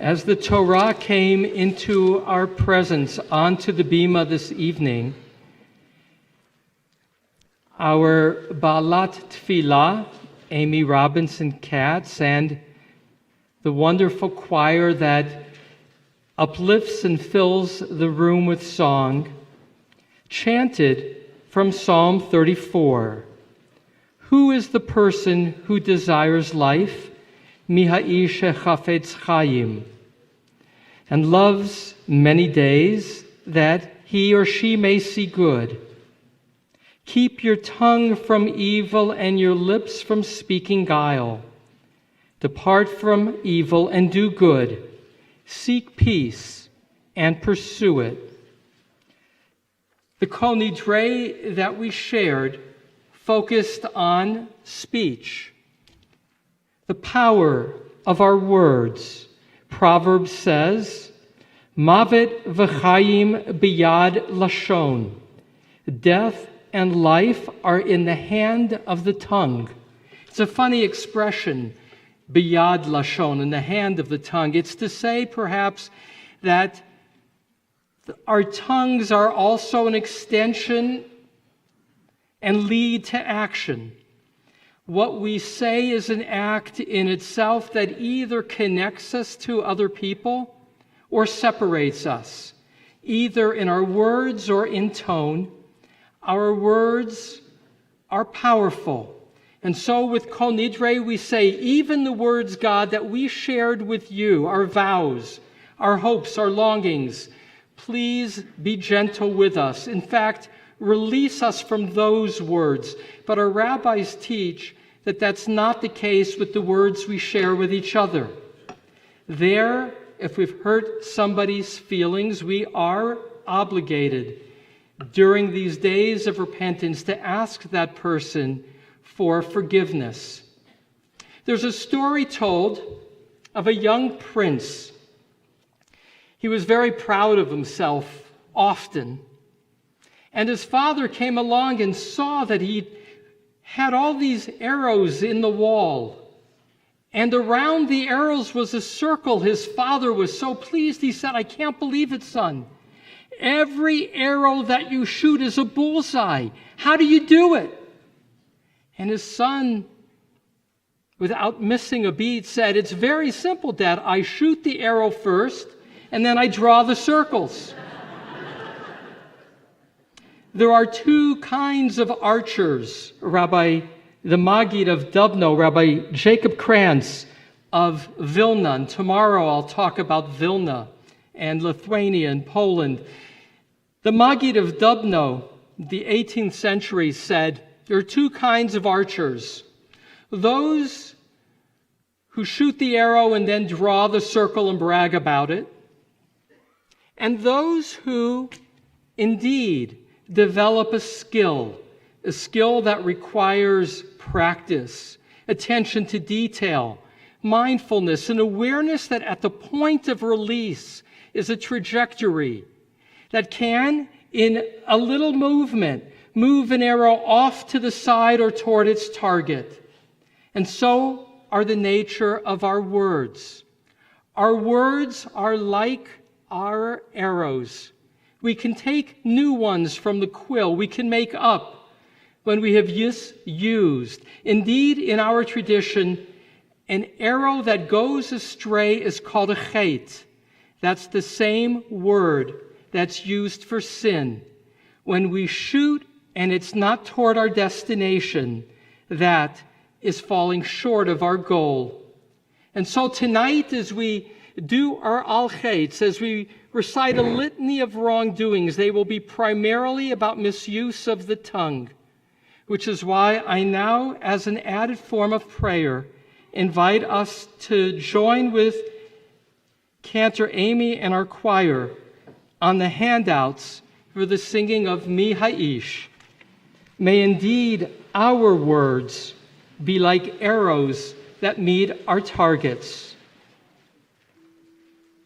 As the Torah came into our presence onto the bima this evening, our Baalat Tfilah, Amy Robinson-Katz, and the wonderful choir that uplifts and fills the room with song, chanted from Psalm 34. Who is the person who desires life? Miha'ish chafetz chayim, and loves many days, that he or she may see good. Keep your tongue from evil and your lips from speaking guile. Depart from evil and do good. Seek peace and pursue it. The Kol Nidre that we shared focused on speech, the power of our words. Proverbs says, Mavet v'chayim biyad lashon. Death and life are in the hand of the tongue. It's a funny expression, biyad lashon, in the hand of the tongue. It's to say, perhaps, that our tongues are also an extension and lead to action. What we say is an act in itself that either connects us to other people or separates us, either in our words or in tone. Our words are powerful. And so with Kol Nidre, we say, even the words, God, that we shared with you, our vows, our hopes, our longings, please be gentle with us. In fact, release us from those words. But our rabbis teach that that's not the case with the words we share with each other. There, if we've hurt somebody's feelings, we are obligated during these days of repentance to ask that person for forgiveness. There's a story told of a young prince. He was very proud of himself often. And his father came along and saw that he had all these arrows in the wall. And around the arrows was a circle. His father was so pleased. He said, I can't believe it, son. Every arrow that you shoot is a bullseye. How do you do it? And his son, without missing a beat, said, it's very simple, Dad. I shoot the arrow first, and then I draw the circles. There are two kinds of archers. The Maggid of Dubno, Rabbi Jacob Krantz of Vilna. And tomorrow I'll talk about Vilna and Lithuania and Poland. The Maggid of Dubno, the 18th century, said, there are two kinds of archers. Those who shoot the arrow and then draw the circle and brag about it. And those who indeed develop a skill that requires practice, attention to detail, mindfulness, and awareness that at the point of release is a trajectory that can, in a little movement, move an arrow off to the side or toward its target. And so are the nature of our words. Our words are like our arrows. We can take new ones from the quill. We can make up when we have used. Indeed, in our tradition, an arrow that goes astray is called a chet. That's the same word that's used for sin. When we shoot and it's not toward our destination, that is falling short of our goal. And so tonight, as we do our al-chets, as we recite a litany of wrongdoings, they will be primarily about misuse of the tongue, which is why I now, as an added form of prayer, invite us to join with Cantor Amy and our choir on the handouts for the singing of Mi Ha'ish. May indeed our words be like arrows that meet our targets.